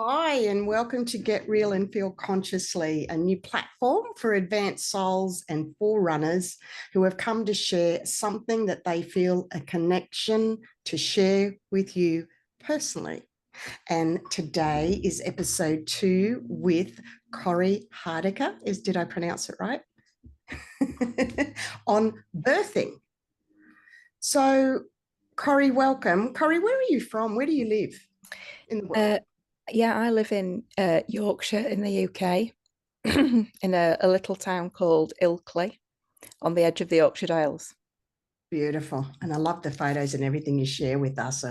Hi, and welcome to Get Real and Feel Consciously, a new platform for advanced souls and forerunners who have come to share something that they feel a connection to share with you personally. And today is episode 2 with Corrie Hardaker. Did I pronounce it right? On birthing. So, Corrie, welcome. Corrie, where are you from? Where do you live in the world? Yeah, I live in Yorkshire in the UK, in a little town called Ilkley on the edge of the Yorkshire Dales. Beautiful. And I love the photos and everything you share with us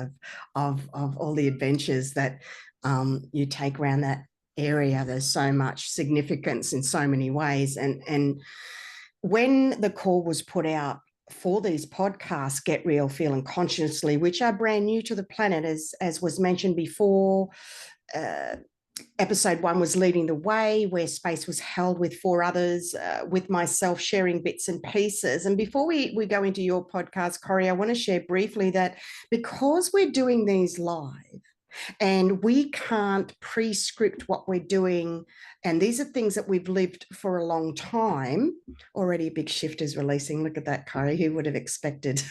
of all the adventures that you take around that area. There's so much significance in so many ways. And when the call was put out for these podcasts, Get Real, Feeling Consciously, which are brand new to the planet, as was mentioned before, episode 1 was leading the way, where space was held with 4 others, with myself sharing bits and pieces. And before we go into your podcast, Corrie, I want to share briefly that because we're doing these live and we can't pre-script what we're doing, and these are things that we've lived for a long time. Already a big shift is releasing. Look at that, Corrie. Who would have expected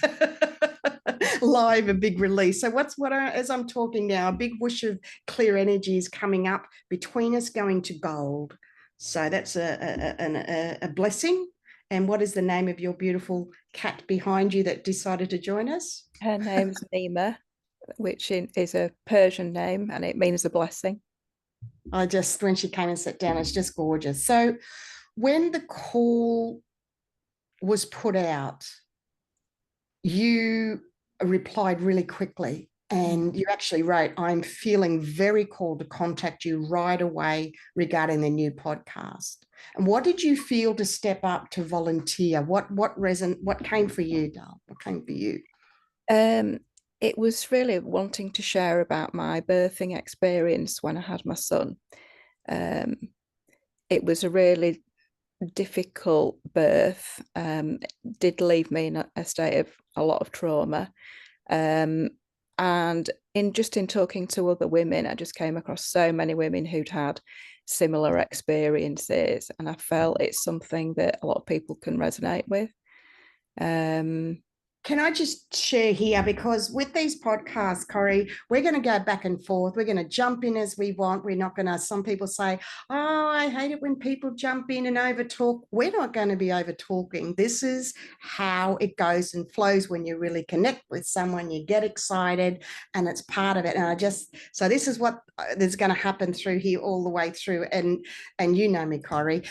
live a big release? So as I'm talking now, a big whoosh of clear energy is coming up between us, going to gold. So that's a blessing. And what is the name of your beautiful cat behind you that decided to join us? Her name's Nima, which is a Persian name, and it means a blessing. When she came and sat down, it's just gorgeous. So when the call was put out, you replied really quickly, and you actually wrote, "I'm feeling very called to contact you right away regarding the new podcast." And what did you feel to step up to volunteer? What came for you, Dal? What came for you? Um, it was really wanting to share about my birthing experience when I had my son. Um, it was a really difficult birth. Did leave me in a state of a lot of trauma. And in talking to other women, I just came across so many women who'd had similar experiences, and I felt it's something that a lot of people can resonate with. Can I just share here? Because with these podcasts, Corrie, we're going to go back and forth. We're going to jump in as we want. We're not going to, some people say, "Oh, I hate it when people jump in and over talk." We're not going to be over talking. This is how it goes and flows when you really connect with someone. You get excited and it's part of it. So this is what is going to happen through here all the way through. And you know me, Corrie.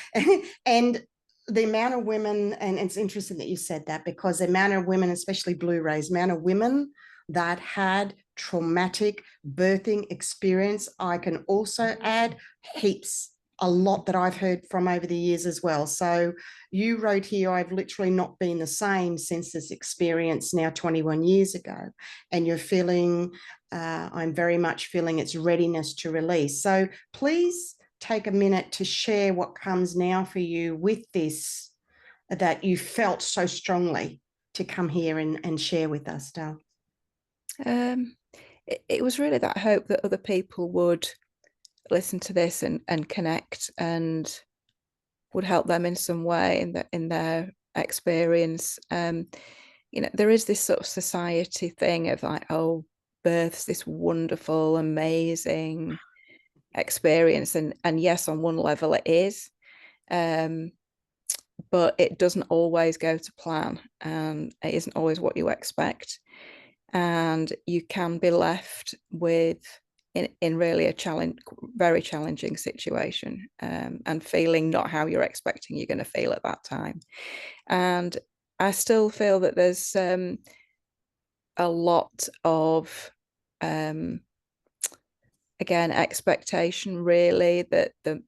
And the amount of women, and it's interesting that you said that, because the amount of women, especially Blu-rays, amount of women that had traumatic birthing experience, I can also add heaps, a lot that I've heard from over the years as well. So you wrote here, "I've literally not been the same since this experience now 21 years ago." And you're feeling, I'm very much feeling its readiness to release. So please take a minute to share what comes now for you with this, that you felt so strongly to come here and share with us, Dale. It was really that hope that other people would listen to this and connect, and would help them in some way in their experience. There is this sort of society thing of like, oh, birth's this wonderful, amazing experience, and yes, on one level it is, but it doesn't always go to plan, and it isn't always what you expect, and you can be left with in really very challenging situation, and feeling not how you're expecting you're going to feel at that time. And I still feel that there's a lot of again, expectation, really, that the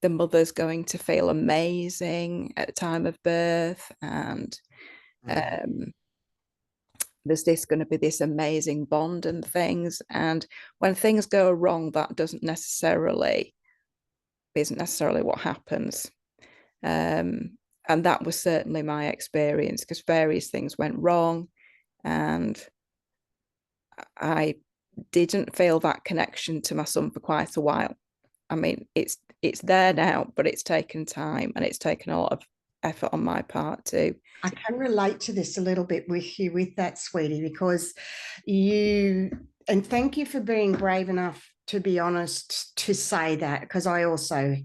mother's going to feel amazing at the time of birth, and there's going to be this amazing bond and things. And when things go wrong, that isn't necessarily what happens. And that was certainly my experience, because various things went wrong, and I didn't feel that connection to my son for quite a while. I mean, it's there now, but it's taken time and it's taken a lot of effort on my part too. I can relate to this a little bit with you with that, sweetie, because you, and thank you for being brave enough to be honest to say that, because I also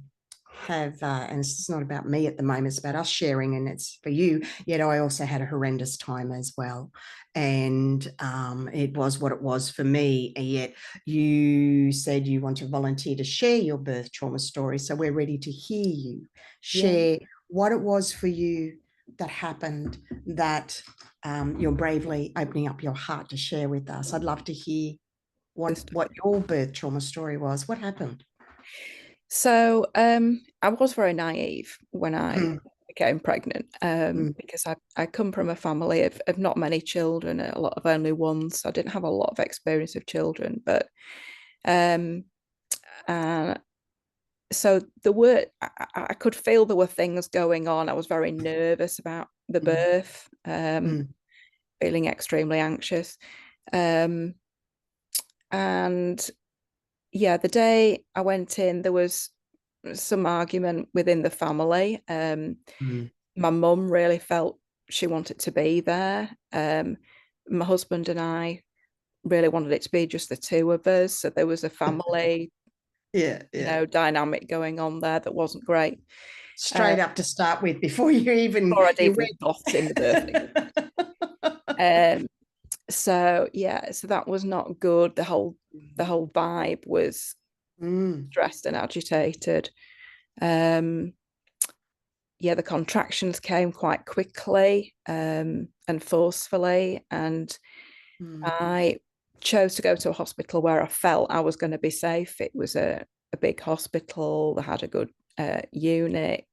have, and it's not about me at the moment, it's about us sharing, and it's for you. Yet I also had a horrendous time as well. And it was what it was for me. And yet you said you want to volunteer to share your birth trauma story. So we're ready to hear you share what it was for you that happened, that you're bravely opening up your heart to share with us. I'd love to hear what your birth trauma story was. What happened? So I was very naive when I became pregnant, because I come from a family of not many children, a lot of only ones. I didn't have a lot of experience of children, but so I could feel there were things going on. I was very nervous about the birth, feeling extremely anxious. And yeah, the day I went in, there was some argument within the family. My mum really felt she wanted to be there. My husband and I really wanted it to be just the two of us. So there was a family dynamic going on there that wasn't great. Straight up to start with, before you even I'd even got in the birthing. So that was not good. The whole vibe was stressed and agitated. The contractions came quite quickly and forcefully, and I chose to go to a hospital where I felt I was going to be safe. It was a big hospital that had a good unit.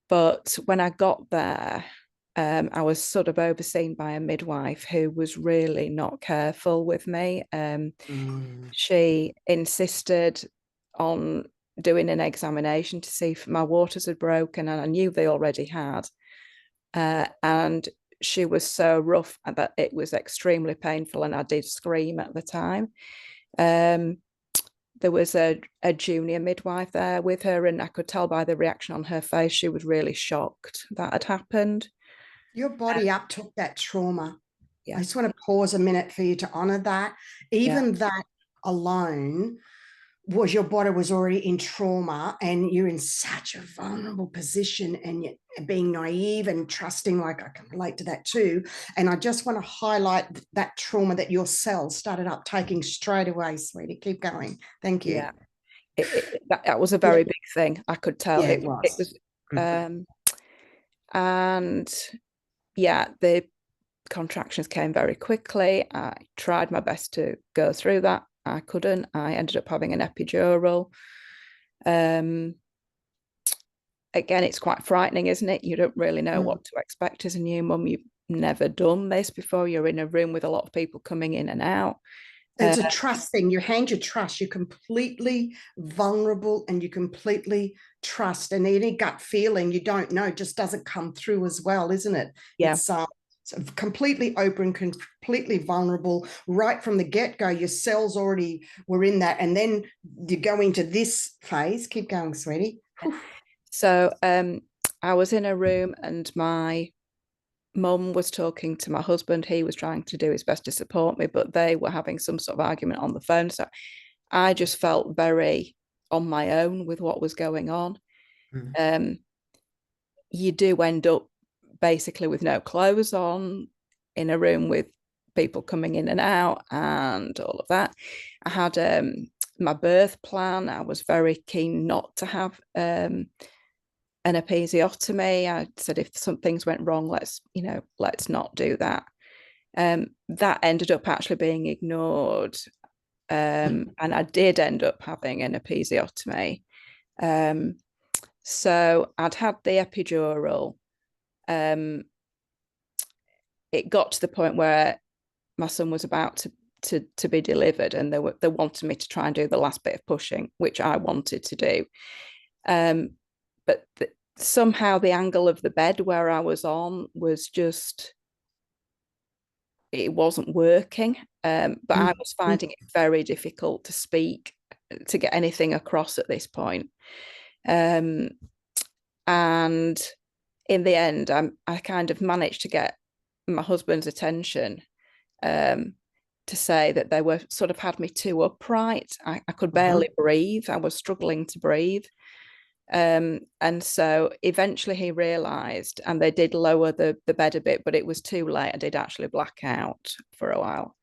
But when I got there, I was sort of overseen by a midwife who was really not careful with me. She insisted on doing an examination to see if my waters had broken, and I knew they already had. And she was so rough that it was extremely painful, and I did scream at the time. There was a junior midwife there with her, and I could tell by the reaction on her face she was really shocked that had happened. Your body uptook that trauma. I just want to pause a minute for you to honor that. Even that alone was, your body was already in trauma, and you're in such a vulnerable position, and yet being naive and trusting, like I can relate to that too. And I just want to highlight that trauma that your cells started uptaking straight away, sweetie. Keep going. Thank you. That was a very big thing. I could tell it was. And the contractions came very quickly. I tried my best to go through that. I couldn't. I ended up having an epidural. Again, it's quite frightening, isn't it? You don't really know what to expect as a new mum. You've never done this before. You're in a room with a lot of people coming in and out. It's a trust thing. You hand your trust. You're completely vulnerable, and you completely trust. And any gut feeling you don't know just doesn't come through as well, isn't it? Yeah. It's completely open, completely vulnerable right from the get-go. Your cells already were in that, and then you go into this phase. Keep going, sweetie. So I was in a room, and my mum was talking to my husband. He was trying to do his best to support me, but they were having some sort of argument on the phone. So I just felt very on my own with what was going on. You do end up basically with no clothes on, in a room with people coming in and out and all of that. I had my birth plan. I was very keen not to have an episiotomy. I said, if some things went wrong, let's not do that. That ended up actually being ignored. And I did end up having an episiotomy. So I'd had the epidural. It got to the point where my son was about to be delivered, and they wanted me to try and do the last bit of pushing, which I wanted to do. But somehow the angle of the bed where I was on was just it wasn't working. But I was Mm. finding it very difficult to speak, to get anything across at this point. And in the end, I kind of managed to get my husband's attention, to say that they were sort of had me too upright. I could barely breathe. I was struggling to breathe. And so eventually he realised, and they did lower the bed a bit, but it was too late. I did actually black out for a while.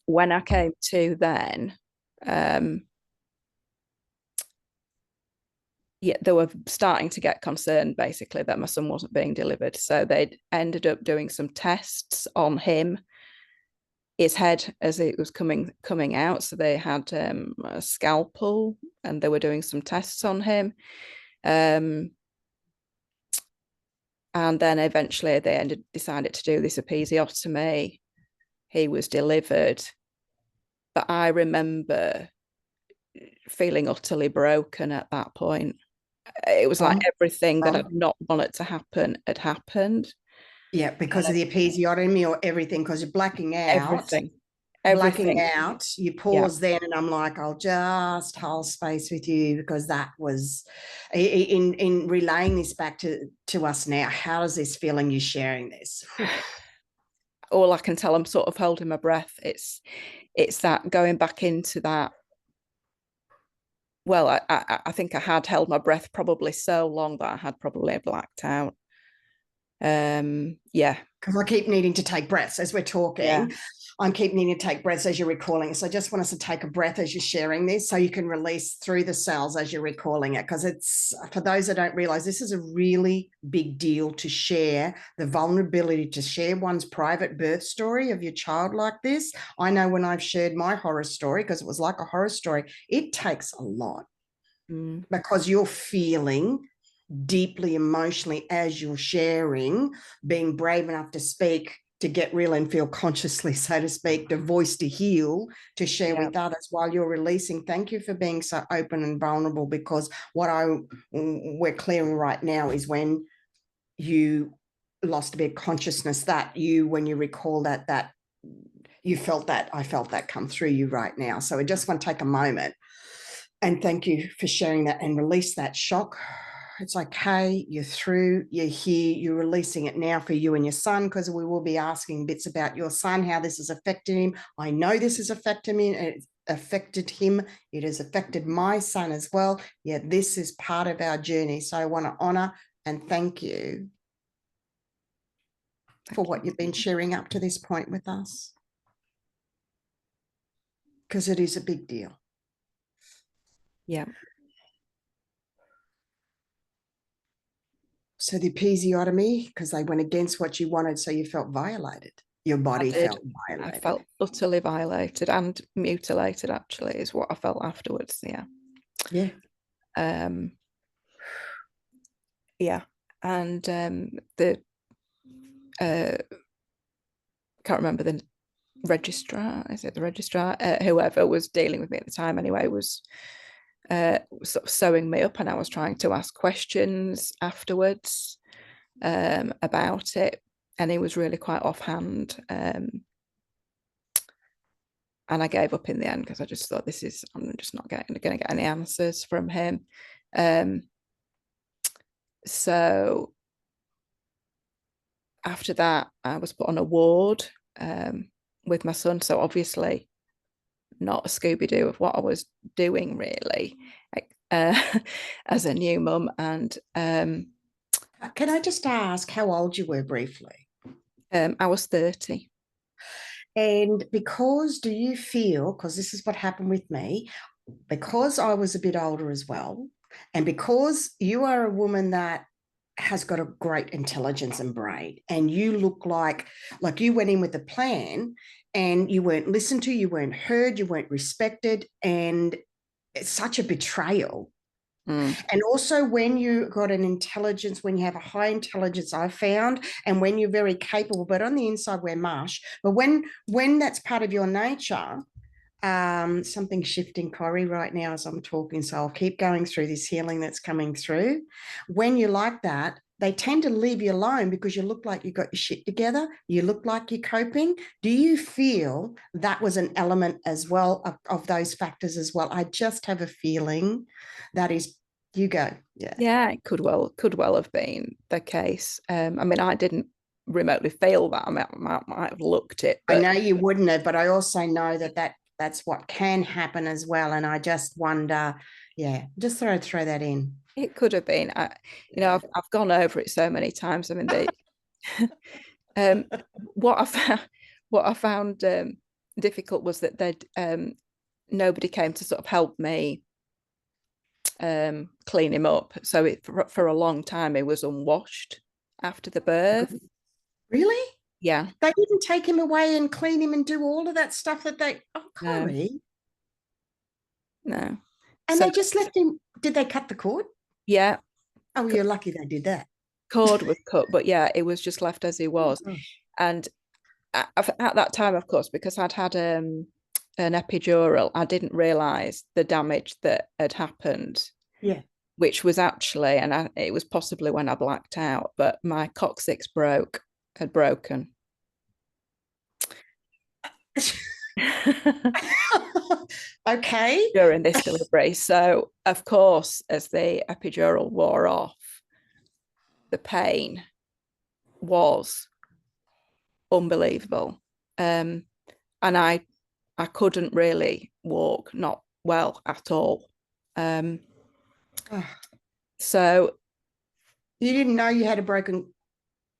When I came to then, yeah, they were starting to get concerned basically that my son wasn't being delivered. So they'd ended up doing some tests on him, his head, as it was coming out. So they had a scalpel, and they were doing some tests on him. And then eventually they decided to do this episiotomy. He was delivered. But I remember feeling utterly broken at that point. It was like everything that I'd not wanted to happen had happened. Yeah, because of the episiotomy or everything, because you're blacking out. Everything. You pause then, and I'm like, I'll just hold space with you, because that was in relaying this back to us now. How is this feeling, you sharing this? All I can tell, I'm sort of holding my breath. It's that going back into that. Well, I think I had held my breath probably so long that I had probably blacked out. Yeah. Because I keep needing to take breaths as we're talking. Yeah. I keep needing to take breaths as you're recalling. So I just want us to take a breath as you're sharing this, so you can release through the cells as you're recalling it. Because it's, for those that don't realize, this is a really big deal to share the vulnerability, to share one's private birth story of your child like this. I know when I've shared my horror story, because it was like a horror story, it takes a lot, because you're feeling deeply emotionally as you're sharing, being brave enough to speak, to get real and feel consciously, so to speak, to voice, to heal, to share with others while you're releasing. Thank you for being so open and vulnerable, because what we're clearing right now is when you lost a bit of consciousness, that when you recall that you felt that, I felt that come through you right now. So I just want to take a moment and thank you for sharing that and release that shock. It's okay. You're through, you're here, you're releasing it now for you and your son, because we will be asking bits about your son, how this has affected him. I know this has affected me. It affected him. It has affected my son as well. Yeah, this is part of our journey. So I want to honor and thank you for what you've been sharing up to this point with us, because it is a big deal. Yeah. So the episiotomy, because they went against what you wanted, so you felt violated. Your body felt violated. I felt utterly violated and mutilated, actually, is what I felt afterwards. Yeah. Yeah. Yeah. And the can't remember the registrar, is it the registrar? Whoever was dealing with me at the time anyway, was sort of sewing me up, and I was trying to ask questions afterwards about it, and he was really quite offhand, and I gave up in the end, because I just thought, I'm just not going to get any answers from him. So after that, I was put on a ward with my son. So obviously not a Scooby-Doo of what I was doing, really, as a new mum. And can I just ask how old you were briefly? I was 30. And do you feel, because this is what happened with me, because I was a bit older as well, and because you are a woman that has got a great intelligence and brain, and you look like you went in with a plan, and you weren't listened to, you weren't heard, you weren't respected, and it's such a betrayal. And also, when you got an intelligence, when you have a high intelligence, I've found, and when you're very capable, but on the inside we're mush, but when that's part of your nature, something's shifting, Corrie, right now as I'm talking, so I'll keep going through this healing that's coming through. When you're like that, they tend to leave you alone because you look like you got your shit together. You look like you're coping. Do you feel that was an element as well of those factors as well? I just have a feeling that is, you go. Yeah. Yeah, it could well have been the case. I mean, I didn't remotely feel that. I might have looked it, I but know you wouldn't have, but I also know that's what can happen as well. And I just wonder, yeah, just throw that in. it could have been. I've gone over it so many times. I mean, um, what I found difficult was that nobody came to sort of help me clean him up. So for a long time he was unwashed after the birth. Really? Yeah. They didn't take him away and clean him and do all of that stuff that they, oh, Corrie. No. And they just left him. Did they cut the cord? Yeah. Oh, you're lucky they did that. Cord was cut, but yeah, it was just left as he was. Oh, And at that time, of course, because I'd had an epidural, I didn't realise the damage that had happened. yeah. Which was actually, and it was possibly when I blacked out, but my coccyx had broken. Okay. During this delivery. So, of course, as the epidural wore off, the pain was unbelievable. And I couldn't really walk, not well at all. So you didn't know you had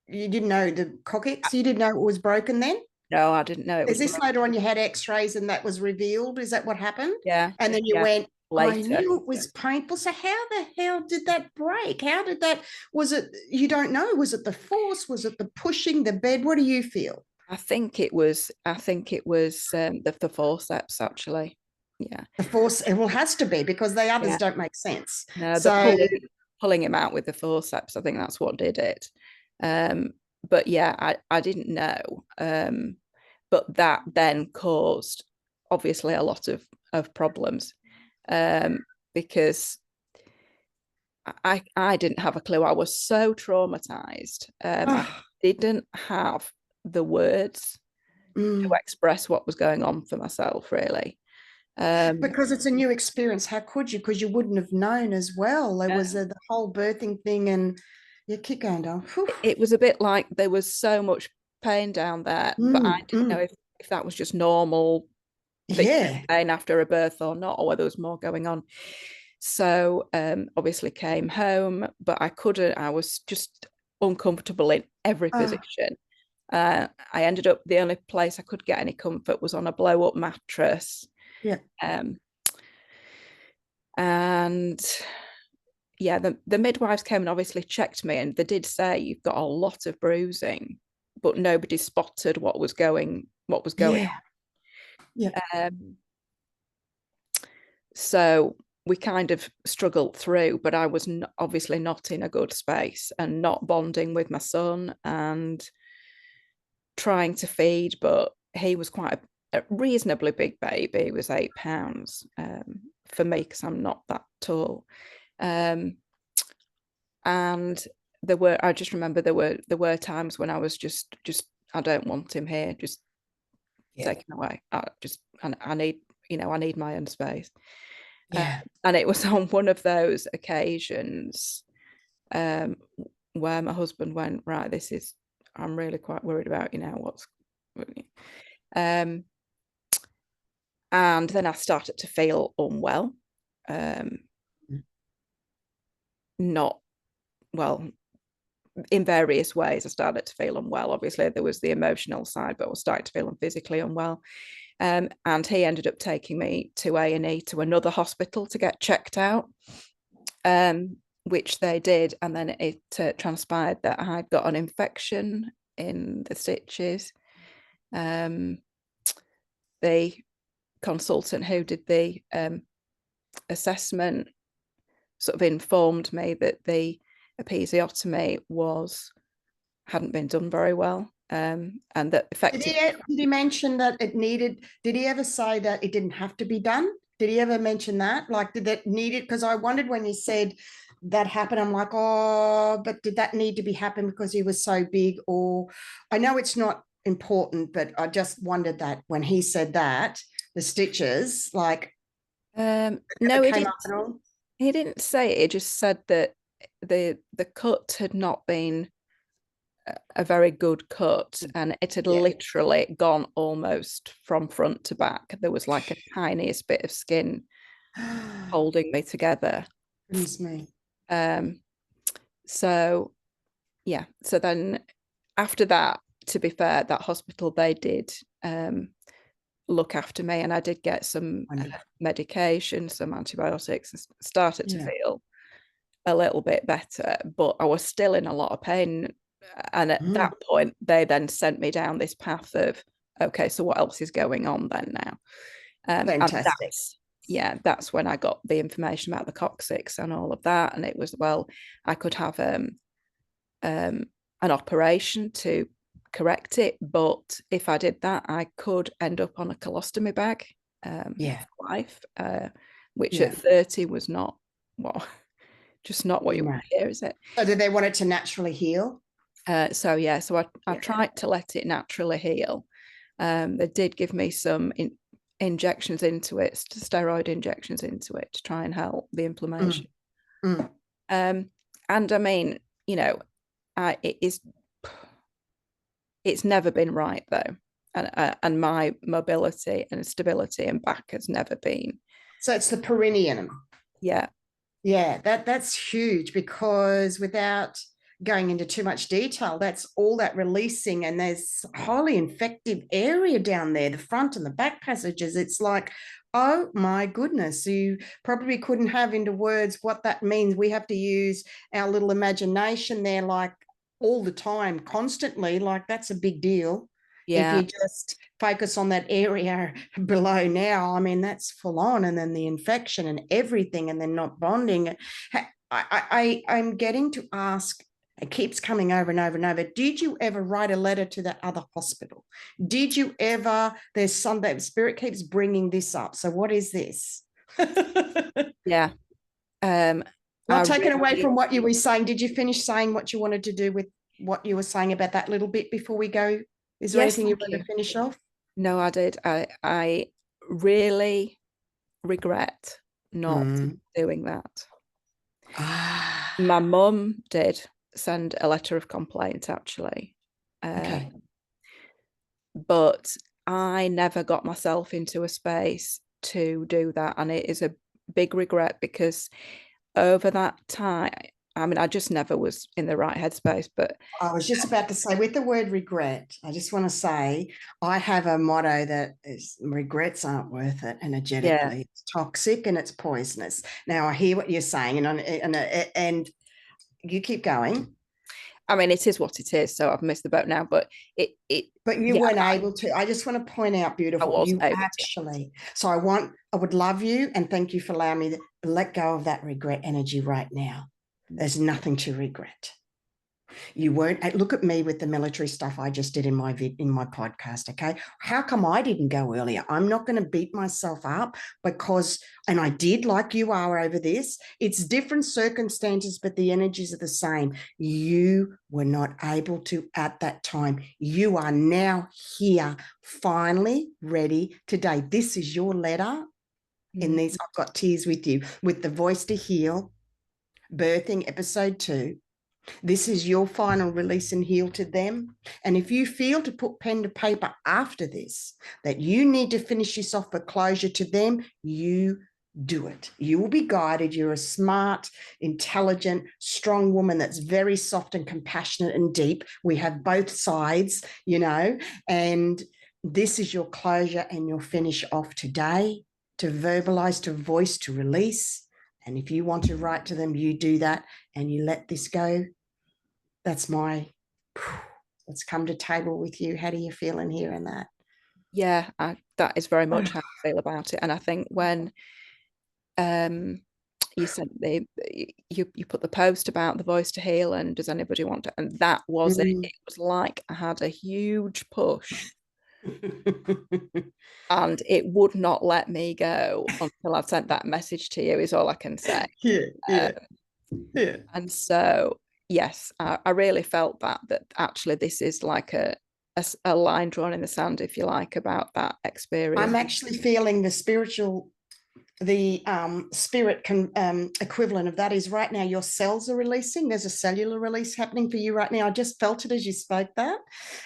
you didn't know the coccyx, you didn't know it was broken then? No, I didn't know it was. Is this later on you had x-rays and that was revealed? Is that what happened? Yeah. And then you went, later. I knew it was painful. So how the hell did that break? How did that, was it, you don't know, was it the force? Was it the pushing the bed? What do you feel? I think it was the forceps, actually. Yeah. The force, it will has to be, because the others don't make sense. No, so pulling him out with the forceps, I think that's what did it. But yeah, I didn't know. But that then caused obviously a lot of problems, because I didn't have a clue. I was so traumatized. I didn't have the words to express what was going on for myself, really. Because it's a new experience. How could you? Because you wouldn't have known as well. There was the whole birthing thing, and you keep going down. It was a bit like there was so much pain down there, but I didn't know if that was just normal pain after a birth or not, or whether there was more going on. So obviously came home, but I couldn't. I was just uncomfortable in every position. I ended up, the only place I could get any comfort was on a blow-up mattress. Yeah. And yeah, the midwives came and obviously checked me, and they did say you've got a lot of bruising, but nobody spotted what was going on. Yeah. So we kind of struggled through, but I was obviously not in a good space and not bonding with my son and trying to feed, but he was quite a reasonably big baby. He was 8 pounds for me, because I'm not that tall. And I just remember there were times when I was just I don't want him here, just take him away. I need my own space. Yeah. And it was on one of those occasions where my husband went, right, I'm really quite worried about you now, and then I started to feel unwell. Not well, in various ways. I started to feel unwell. Obviously there was the emotional side, but I was starting to feel physically unwell. And he ended up taking me to A&E, to another hospital, to get checked out, which they did. And then it transpired that I'd got an infection in the stitches. The consultant who did the assessment sort of informed me that the episiotomy hadn't been done very well. And that effectively, did he mention that it needed, did he ever say that it didn't have to be done? Did he ever mention that? Like, did that need it? Because I wondered when you said that happened, I'm like, oh, but did that need to be happen because he was so big? Or I know it's not important, but I just wondered that when he said that, the stitches, like, No, it came up at all. he didn't say it. He just said that the cut had not been a very good cut, and it had Yeah. literally gone almost from front to back. There was like a tiniest bit of skin holding me together. Goodness me. Um, so yeah, so then after that, to be fair, that hospital, they did look after me, and I did get some Wonderful. medication, some antibiotics, and started to Yeah. feel a little bit better, but I was still in a lot of pain. And at that point, they then sent me down this path of, okay, so what else is going on then now? And Fantastic. that's when I got the information about the coccyx and all of that. And it was, well, I could have an operation to correct it, but if I did that, I could end up on a colostomy bag Yeah. for life, which Yeah. at 30 was not what, just not what you No. want to hear, is it? So did they want it to naturally heal? So I Yeah. tried to let it naturally heal. They did give me some injections into it, steroid injections into it to try and help the inflammation. Mm. And I mean, you know, it's never been right though, and my mobility and stability and back has never been. So it's the perineum. Yeah. Yeah, that's huge because without going into too much detail, that's all that releasing, and there's a highly infective area down there, the front and the back passages. It's like, oh my goodness, you probably couldn't have into words what that means. We have to use our little imagination there, like all the time, constantly. Like that's a big deal. If Yeah. you just focus on that area below now, I mean, that's full on. And then the infection and everything, and then not bonding. I'm getting to ask, it keeps coming over and over and over. Did you ever write a letter to that other hospital? Did you ever, there's some, that spirit keeps bringing this up. So what is this? Yeah. Not taken away from what you were saying. Did you finish saying what you wanted to do with what you were saying about that little bit before we go? Is there Yes, anything you thank want you. to finish off? No, I did. I really regret not doing that. My mum did send a letter of complaint, actually. Okay. But I never got myself into a space to do that. And it is a big regret because over that time, I mean, I just never was in the right headspace. But I was just about to say, with the word regret, I just want to say I have a motto that is regrets aren't worth it energetically. yeah, It's toxic and it's poisonous. Now I hear what you're saying, and you keep going. I mean, it is what it is. So I've missed the boat now, but But you yeah, weren't able to. I just want to point out, I beautiful, you wasn't able to. actually. So I would love you and thank you for allowing me to let go of that regret energy right now. There's nothing to regret. You weren't. Look at me with the military stuff I just did in my podcast. Okay, how come I didn't go earlier? I'm not going to beat myself up because, and I did, like you are over this. It's different circumstances, but the energies are the same. You were not able to at that time. You are now here, finally ready today. This is your letter. In these, I've got tears with you, with the voice to heal, birthing episode 2. This is your final release and heal to them. And if you feel to put pen to paper after this, that you need to finish this off for closure to them, you do it. You will be guided. You're a smart, intelligent, strong woman that's very soft and compassionate and deep. We have both sides, and this is your closure and your finish off today, to verbalize, to voice, to release. And if you want to write to them, you do that and you let this go. That's let's come to table with you. How do you feel in hearing that? Yeah, that is very much how I feel about it. And I think when you sent you put the post about the voice to heal and does anybody want to, and that was it. It was like I had a huge push And it would not let me go until I'd sent that message to you, is all I can say. Yeah. And so, yes, I really felt that actually this is like a line drawn in the sand, if you like, about that experience. I'm actually feeling the spirit equivalent of that is right now your cells are releasing. There's a cellular release happening for you right now. I just felt it as you spoke that,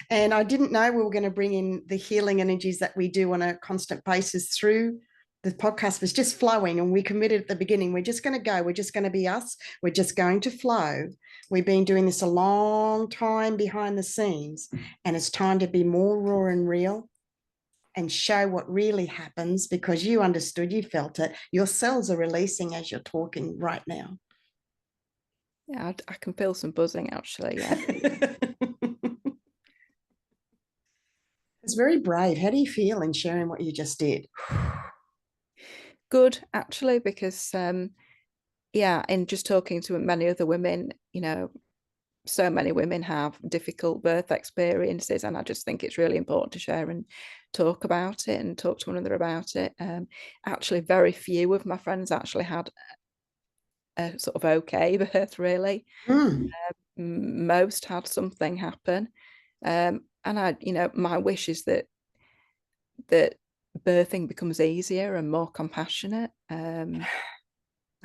and I didn't know we were going to bring in the healing energies that we do on a constant basis through the podcast. Was just flowing, and we committed at the beginning, we're just going to go, we're just going to be us, we're just going to flow. We've been doing this a long time behind the scenes, and it's time to be more raw and real and show what really happens, because you understood, you felt it. Your cells are releasing as you're talking right now. Yeah, I can feel some buzzing actually. Yeah. It's very brave. How do you feel in sharing what you just did? Good, actually, because yeah, in just talking to many other women, you know, so many women have difficult birth experiences, and I just think it's really important to share and talk about it and talk to one another about it. Actually, very few of my friends actually had a sort of okay birth, really. Most had something happen, and I, you know, my wish is that birthing becomes easier and more compassionate.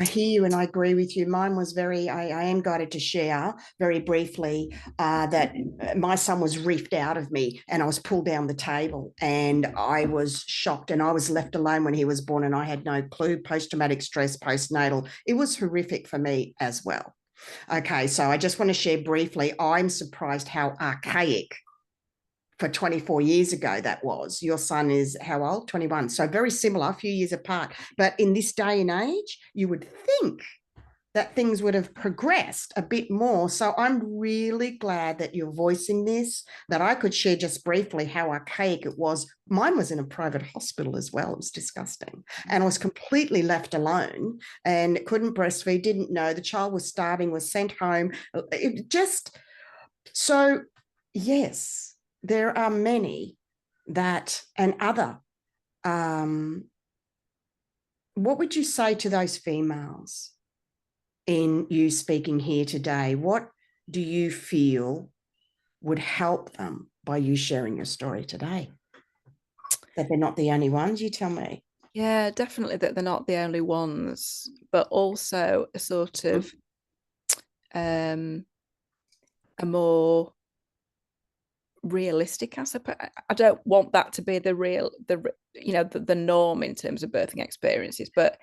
I hear you and I agree with you. Mine was I am guided to share very briefly that my son was reefed out of me and I was pulled down the table, and I was shocked, and I was left alone when he was born, and I had no clue. Post-traumatic stress, postnatal. It was horrific for me as well. Okay, so I just want to share briefly. I'm surprised how archaic for 24 years ago that was. Your son is how old? 21. So very similar, a few years apart. But in this day and age, you would think that things would have progressed a bit more. So I'm really glad that you're voicing this, that I could share just briefly how archaic it was. Mine was in a private hospital as well. It was disgusting. And I was completely left alone and couldn't breastfeed, didn't know. The child was starving, was sent home. It just, so yes, there are many that, and other, what would you say to those females in you speaking here today? What do you feel would help them by you sharing your story today? That they're not the only ones, you tell me. Yeah, definitely that they're not the only ones, but also a sort of a more realistic, I suppose. I don't want that to be the norm in terms of birthing experiences, but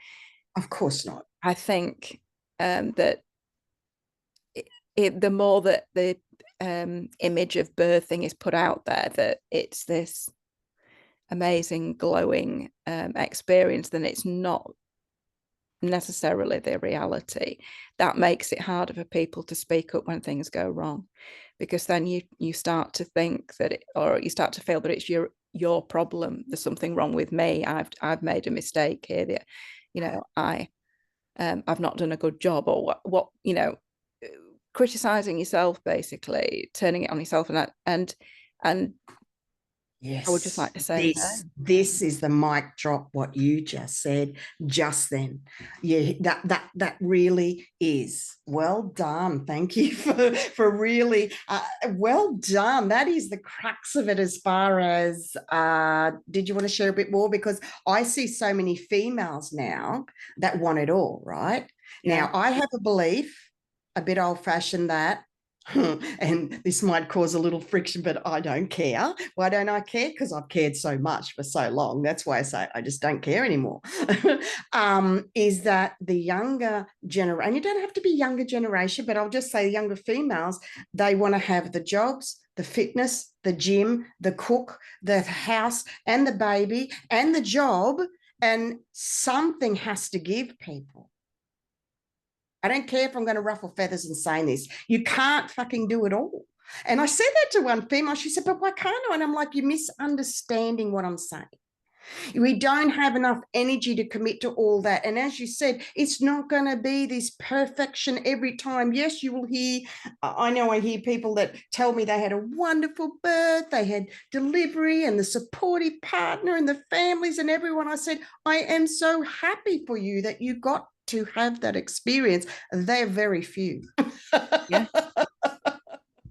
of course not. I think that the more that the image of birthing is put out there, that it's this amazing glowing experience, then it's not necessarily the reality. That makes it harder for people to speak up when things go wrong, because then you start to think that or you start to feel that it's your problem. There's something wrong with me. I've made a mistake here. That, you know, I've not done a good job, or what you know, criticizing yourself, basically turning it on yourself, and yes, I would just like to say this is the mic drop, what you just said just then. Yeah, that really is well done. Thank you for really well done. That is the crux of it. As far as did you want to share a bit more? Because I see so many females now that want it all, right? Yeah. Now I have a belief, a bit old-fashioned, that and this might cause a little friction, but I don't care. Why don't I care? Because I've cared so much for so long. That's why I say I just don't care anymore. Is that the younger generation, and you don't have to be younger generation, but I'll just say younger females, they want to have the jobs, the fitness, the gym, the cook, the house, and the baby, and the job, and something has to give people. I don't care if I'm going to ruffle feathers in saying this. You can't fucking do it all. And I said that to one female. She said, but why can't I? And I'm like, you're misunderstanding what I'm saying. We don't have enough energy to commit to all that. And as you said, it's not going to be this perfection every time. Yes, you will hear, I know I hear people that tell me they had a wonderful birth, they had delivery and the supportive partner and the families and everyone. I said, I am so happy for you that you got to have that experience. They're very few. Yeah,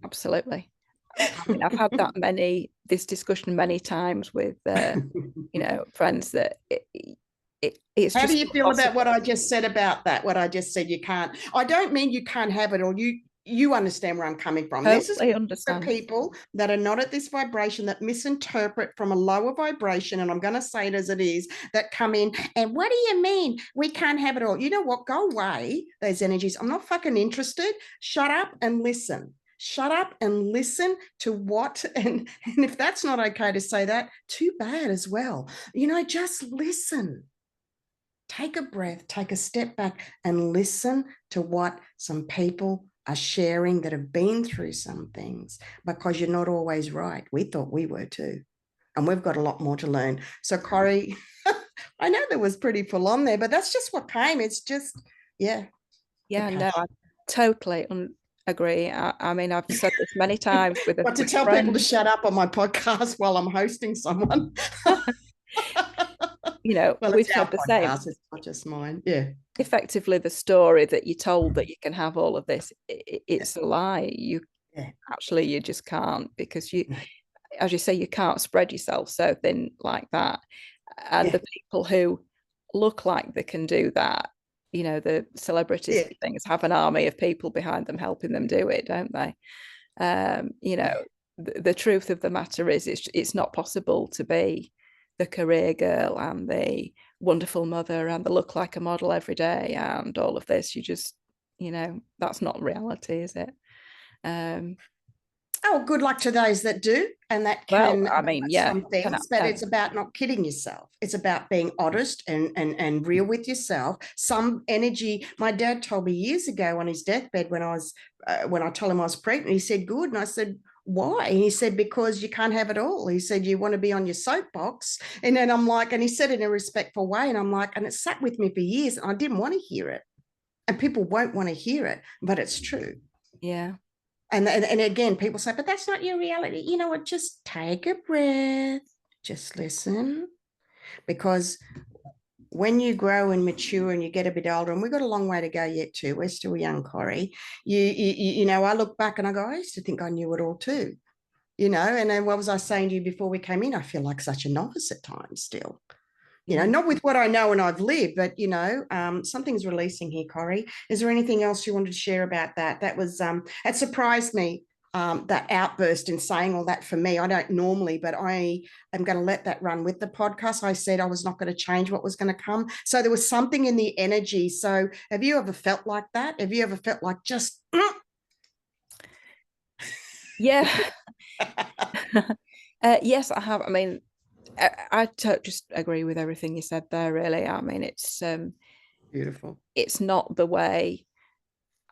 absolutely. I mean, I've had this discussion many times with, friends that it's How just do you feel about what I just said about that? What I just said, you can't. I don't mean you can't have it, or you understand where I'm coming from. Totally This is understand. for people that are not at this vibration, that misinterpret from a lower vibration, and I'm going to say it as it is, that come in and what do you mean we can't have it all? You know what? Go away, those energies. I'm not fucking interested. Shut up and listen. Shut up and listen to what, and if that's not okay to say that, too bad as well. Just listen. Take a breath, take a step back and listen to what some people are sharing that have been through some things, because you're not always right. We thought we were too. And we've got a lot more to learn. So, Corrie, I know there was pretty full on there, but that's just what came. It's just, yeah. Yeah, no, I totally agree. I mean, I've said this many times with a But to tell friend. people to shut up on my podcast while I'm hosting someone. Well, we've it's our said the same. It's not just mine. Yeah. Effectively, the story that you're told that you can have all of this, it's a lie. Actually, you just can't, because as you say, you can't spread yourself so thin like that. And the people who look like they can do that, the celebrities and things, have an army of people behind them helping them do it, don't they? The truth of the matter is, it's not possible to be the career girl and the wonderful mother and the look like a model every day and all of this. You just, that's not reality, is it? Good luck to those that do, and that can. Well, I mean, yeah, some things, but it's about not kidding yourself. It's about being honest and real with yourself. Some energy. My dad told me years ago on his deathbed when I told him I was pregnant. He said, "Good," and I said, why? And he said, because you can't have it all. He said, you want to be on your soapbox. And then I'm like, and he said it in a respectful way. And I'm like, and it sat with me for years. And I didn't want to hear it. And people won't want to hear it, but it's true. Yeah. And again, people say, but that's not your reality. You know what? Just take a breath. Just listen. Because when you grow and mature and you get a bit older, and we've got a long way to go yet too, we're still young, Corrie, I look back and I go, I used to think I knew it all too, and then what was I saying to you before we came in? I feel like such a novice at times still, not with what I know and I've lived, but, something's releasing here, Corrie. Is there anything else you wanted to share about that? That was, it surprised me. That outburst in saying all that for me. I don't normally, but I am going to let that run with the podcast. I said I was not going to change what was going to come. So there was something in the energy. So have you ever felt like that? Have you ever felt like just... Yeah. Yes, I have. I mean, I just agree with everything you said there, really. I mean, it's beautiful. It's not the way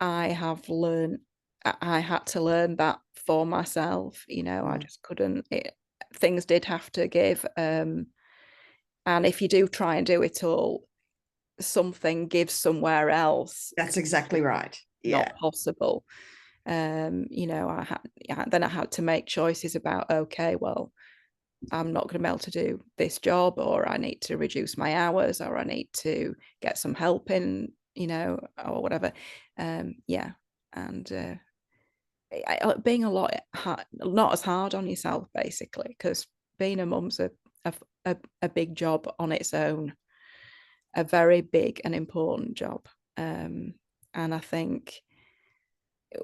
I have learned. I had to learn that for myself. I just couldn't. Things did have to give. And if you do try and do it all, something gives somewhere else. That's exactly right. Yeah. Not possible. Then I had to make choices about, okay, well, I'm not going to be able to do this job, or I need to reduce my hours, or I need to get some help in, or whatever. And being not as hard on yourself, basically, because being a mum's a big job on its own, a very big and important job. And I think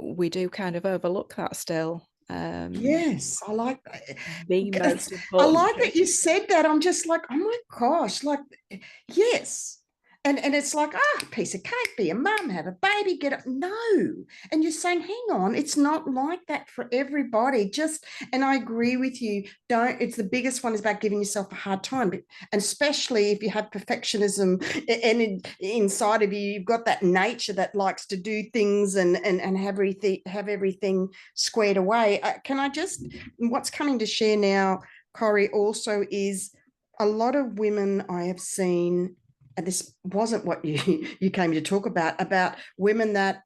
we do kind of overlook that still. Yes, I like that. The most important. I like that you said that. I'm just like, oh my gosh, like, yes. And it's like, piece of cake, be a mum, have a baby, get up. No. And you're saying, hang on, it's not like that for everybody. And I agree with you. It's the biggest one is about giving yourself a hard time. And especially if you have perfectionism and inside of you, you've got that nature that likes to do things and have everything squared away. What's coming to share now, Corrie, also is, a lot of women I have seen, and this wasn't what you came to talk about women that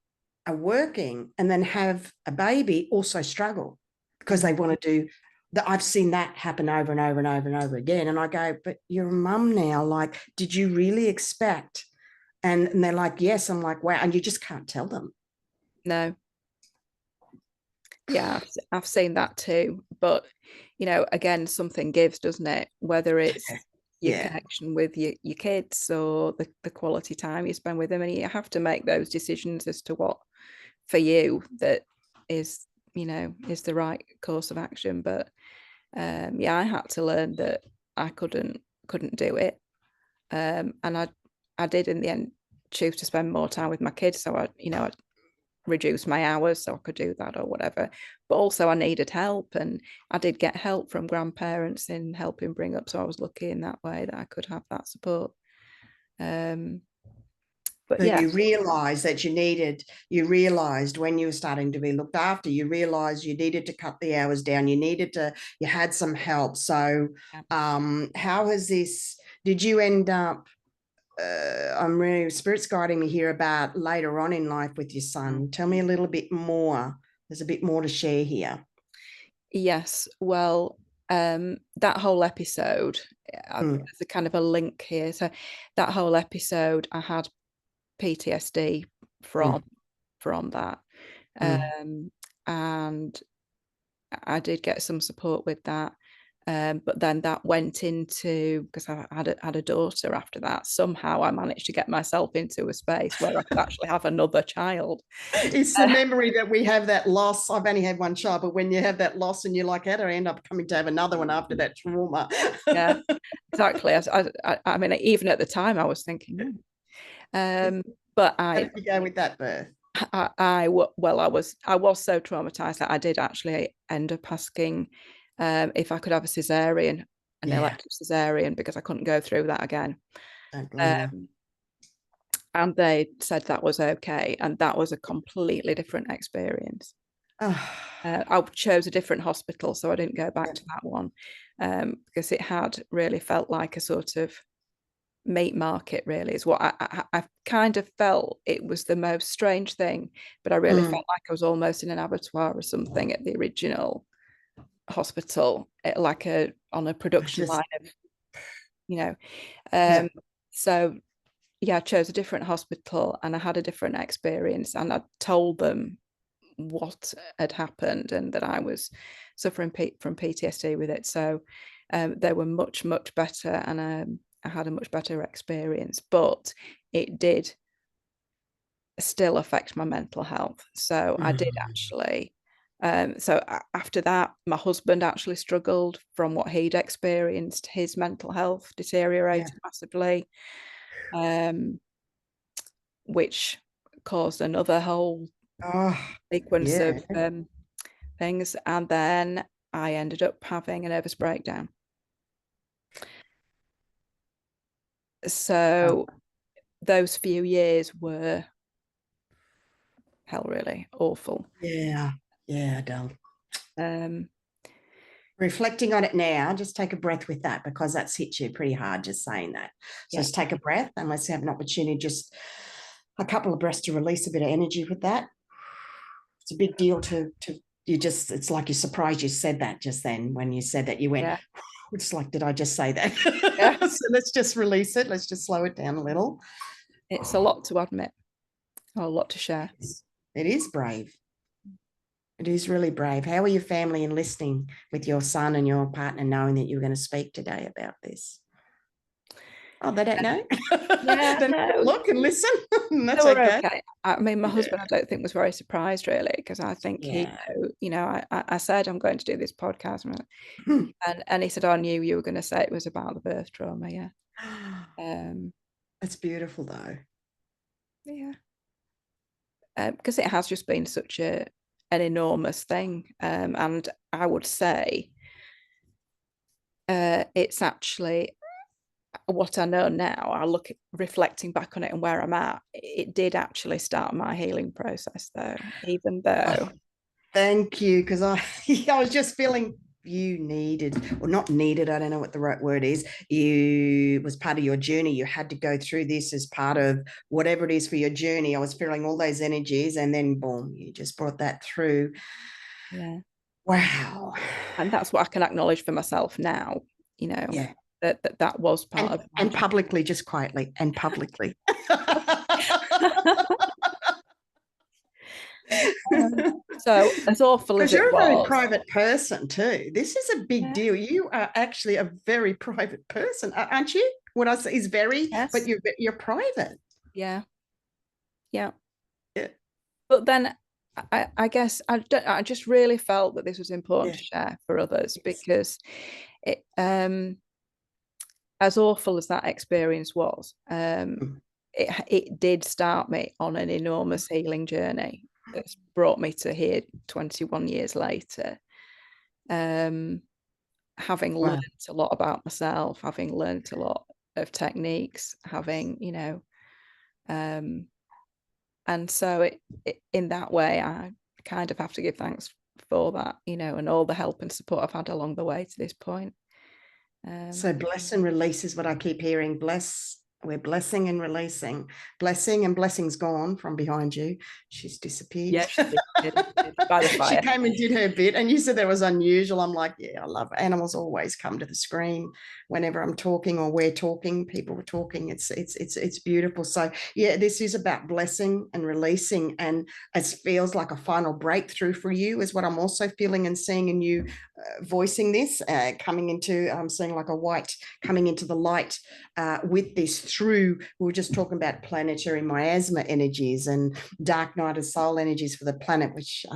are working and then have a baby also struggle because they want to do that. I've seen that happen over and over and over and over again. And I go, but you're a mum now. Like, did you really expect? And they're like, yes. I'm like, wow. And you just can't tell them. No. Yeah, I've seen that too. But, you know, again, something gives, doesn't it? Whether it's your connection with your kids or the quality time you spend with them. And you have to make those decisions as to what for you that is, you know, is the right course of action. But yeah, I had to learn that I couldn't do it. And I did in the end choose to spend more time with my kids. So I reduce my hours so I could do that or whatever. But also I needed help, and I did get help from grandparents in helping bring up. So I was lucky in that way that I could have that support. But So yeah, you realised that you realised when you were starting to be looked after, you realised you needed to cut the hours down. You had some help. So how has this, did you end up, I'm really, Spirit's guiding me here about later on in life with your son. Tell me a little bit more. There's a bit more to share here. Yes. Well, that whole episode, there's a kind of a link here. So that whole episode, I had PTSD from that. And I did get some support with that. But then that went into, because I had a daughter after that, somehow I managed to get myself into a space where I could actually have another child. It's the memory that we have, that loss. I've only had one child, but when you have that loss and you're like, how do I end up coming to have another one after that trauma? Yeah, exactly. I mean, even at the time I was thinking, but how did you go with that birth? I was so traumatized that I did actually end up asking if I could have a cesarean, an elective cesarean, because I couldn't go through that again. Don't blame you. And they said that was okay, and that was a completely different experience. I chose a different hospital, so I didn't go back to that one because it had really felt like a sort of meat market, really, is what I kind of felt. It was the most strange thing, but I really felt like I was almost in an abattoir or something at the original hospital, like on a production line of, you know. So yeah, I chose a different hospital and I had a different experience, and I told them what had happened and that I was suffering from PTSD with it. So they were much better, and I had a much better experience, but it did still affect my mental health. So I did actually. So after that, my husband actually struggled from what he'd experienced. His mental health deteriorated massively, which caused another whole sequence of things. And then I ended up having a nervous breakdown. So those few years were hell, really awful. Yeah, Adele. Reflecting on it now, just take a breath with that, because that's hit you pretty hard just saying that. So just take a breath, and let's have an opportunity, just a couple of breaths, to release a bit of energy with that. It's a big deal to you just, it's like you're surprised you said that just then. When you said that, you went, it's like, did I just say that? So let's just release it. Let's just slow it down a little. It's a lot to admit, or a lot to share. It is brave. It is really brave. How are your family in listening with your son and your partner, knowing that you were going to speak today about this? Oh, they don't know. Yeah, they no. Look and listen. That's okay. I mean, my husband, I don't think, was very surprised, really, because I think he I said I'm going to do this podcast, and he said, I knew you were going to say it was about the birth trauma. Yeah. That's beautiful, though. Yeah. Because it has just been such an enormous thing, and I would say it's actually what I know now. I look at reflecting back on it and where I'm at. It did actually start my healing process, though, even though. Thank you, because I was just feeling you needed, or not needed, I don't know what the right word is, you was part of your journey, you had to go through this as part of whatever it is for your journey. I was feeling all those energies, and then boom, you just brought that through. Yeah. Wow. And that's what I can acknowledge for myself now, you know. Yeah. That was part of and publicly, just quietly, and publicly. So as awful as Because it you're a very was, private person too. This is a big deal. You are actually a very private person, aren't you? What I say is very, yes, but you're private. yeah, yeah. Yeah. But then I guess I just really felt that this was important Yeah. to share for others, Yes. because it, as awful as that experience was, it did start me on an enormous healing journey that's brought me to here 21 years later. Having Wow. learned a lot about myself, having learned a lot of techniques, having, you know, and so in that way, I kind of have to give thanks for that, you know, and all the help and support I've had along the way to this point. So bless and release is what I keep hearing. Bless. We're blessing and releasing. Blessing, and blessing's gone from behind you. She's disappeared. Yeah, she did by the She fire. came and did her bit, and you said that was unusual. I'm like, yeah, I love it. Animals always come to the screen whenever I'm talking or we're talking. People are talking. It's beautiful. So yeah, this is about blessing and releasing, and it feels like a final breakthrough for you, is what I'm also feeling and seeing in you, voicing this, coming into. I'm seeing like a white coming into the light with this through. We were just talking about planetary miasma energies and dark night of soul energies for the planet, which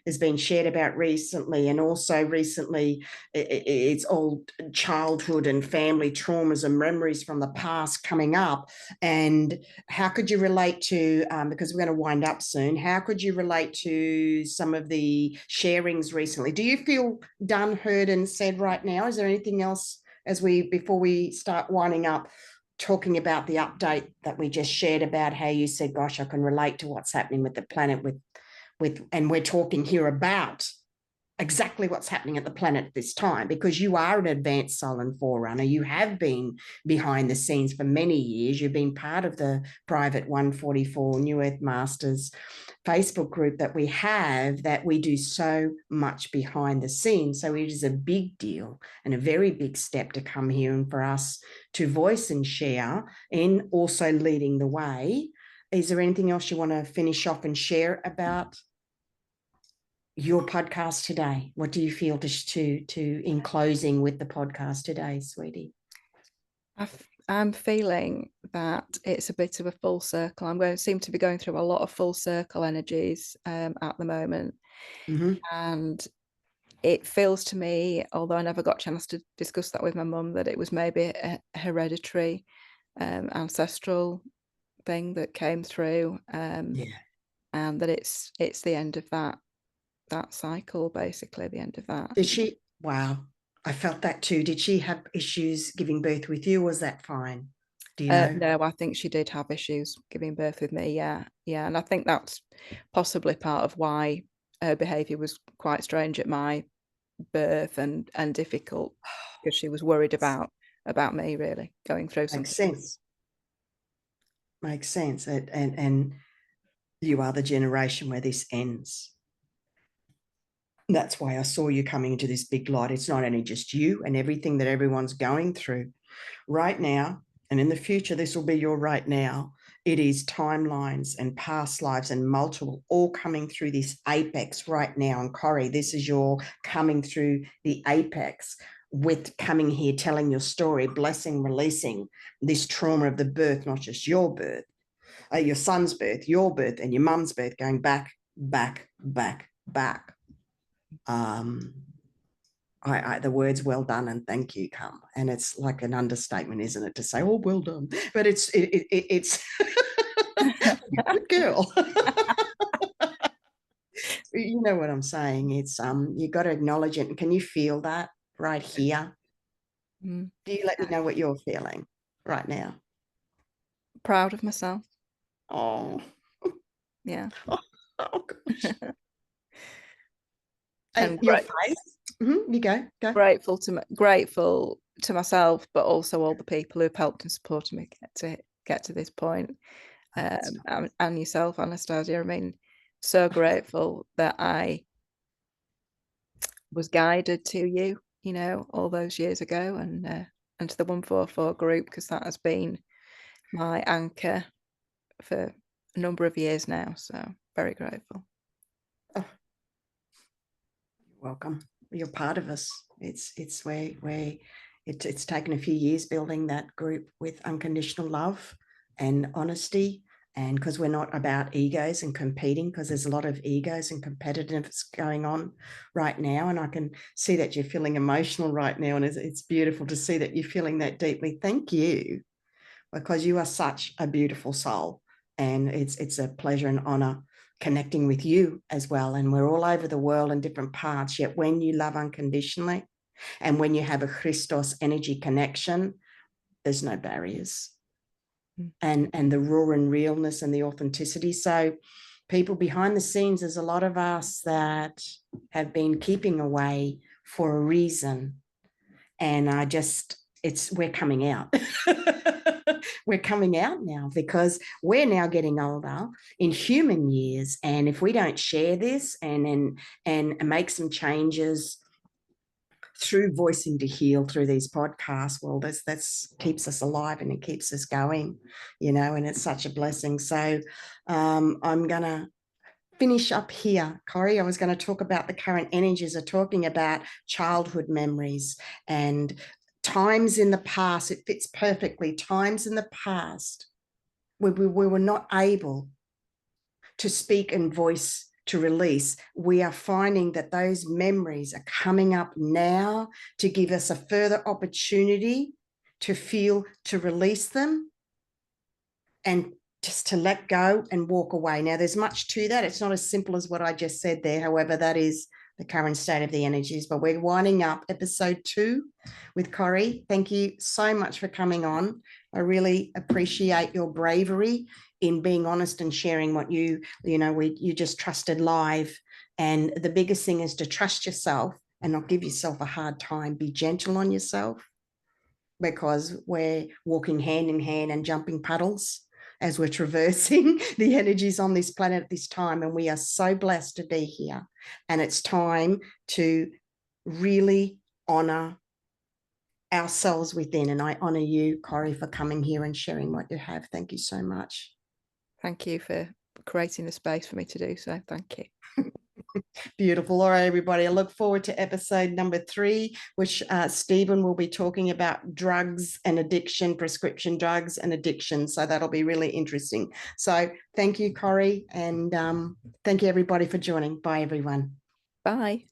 has been shared about recently. And also recently, it's all childhood and family traumas and memories from the past coming up. And how could you relate to, because we're going to wind up soon, how could you relate to some of the sharings recently? Do you feel done, heard, and said right now? Is there anything else before we start winding up, talking about the update that we just shared about how you said, gosh, I can relate to what's happening with the planet, and we're talking here about exactly what's happening at the planet this time, because you are an advanced soul and forerunner. You have been behind the scenes for many years. You've been part of the private 144 New Earth Masters Facebook group that we have, that we do so much behind the scenes. So it is a big deal and a very big step to come here and for us to voice and share, and also leading the way. Is there anything else you want to finish off and share about your podcast today? What do you feel to in closing with the podcast today, sweetie? I'm feeling that it's a bit of a full circle. Seem to be going through a lot of full circle energies at the moment. Mm-hmm. And it feels to me, although I never got a chance to discuss that with my mum, that it was maybe a hereditary ancestral thing that came through, and that it's the end of that cycle, basically the end of that. Did she? Wow, I felt that too. Did she have issues giving birth with you? Was that fine? Do you know? No, I think she did have issues giving birth with me. Yeah, and I think that's possibly part of why her behaviour was quite strange at my birth and difficult, because she was worried about me really going through something. Makes sense. And you are the generation where this ends. That's why I saw you coming into this big light. It's not only just you and everything that everyone's going through right now, and in the future, this will be your right now. It is timelines and past lives and multiple all coming through this apex right now. And Corrie, this is your coming through the apex, with coming here, telling your story, blessing, releasing this trauma of the birth, not just your birth, your son's birth, your birth, and your mum's birth, going back, back, back, back. The words "well done" and "thank you" come, and it's like an understatement, isn't it, to say, "Oh, well done"? But it's good girl. You know what I'm saying? It's you got to acknowledge it. And can you feel that right here? Do you let me know what you're feeling right now? Proud of myself. Oh, yeah. Oh gosh. And your face. You go. Grateful to myself, but also all the people who've helped and supported me get to this point. And yourself, Anastasia. I mean, so grateful that I was guided to you, you know, all those years ago, and to the 144 group, because that has been my anchor for a number of years now. So very grateful. Oh. Welcome. You're part of us. It's where it's taken a few years building that group with unconditional love and honesty. And because we're not about egos and competing, because there's a lot of egos and competitiveness going on right now. And I can see that you're feeling emotional right now. And it's beautiful to see that you're feeling that deeply. Thank you, because you are such a beautiful soul. And it's a pleasure and honor connecting with you as well. And we're all over the world in different parts. Yet when you love unconditionally and when you have a Christos energy connection, there's no barriers. And the raw and realness and the authenticity. So people behind the scenes, there's a lot of us that have been keeping away for a reason. And we're coming out. We're coming out now because we're now getting older in human years. And if we don't share this and make some changes through Voicing to Heal, through these podcasts, well, that's keeps us alive and it keeps us going, you know, and it's such a blessing. So I'm going to finish up here, Corrie. I was going to talk about the current energies of talking about childhood memories and times in the past. It fits perfectly. Times in the past where we were not able to speak and voice, to release. We are finding that those memories are coming up now to give us a further opportunity to feel, to release them and just to let go and walk away. Now, there's much to that. It's not as simple as what I just said there. However, that is the current state of the energies. But we're winding up episode 2 with Corrie. Thank you so much for coming on. I really appreciate your bravery in being honest and sharing what you just trusted live. And the biggest thing is to trust yourself and not give yourself a hard time. Be gentle on yourself, because we're walking hand in hand and jumping puddles as we're traversing the energies on this planet at this time. And we are so blessed to be here. And it's time to really honor ourselves within. And I honor you, Corrie, for coming here and sharing what you have. Thank you so much. Thank you for creating the space for me to do so. Thank you. Beautiful. All right, everybody. I look forward to episode number 3, which Stephen will be talking about drugs and addiction, prescription drugs and addiction. So that'll be really interesting. So thank you, Corrie. And thank you, everybody, for joining. Bye, everyone. Bye.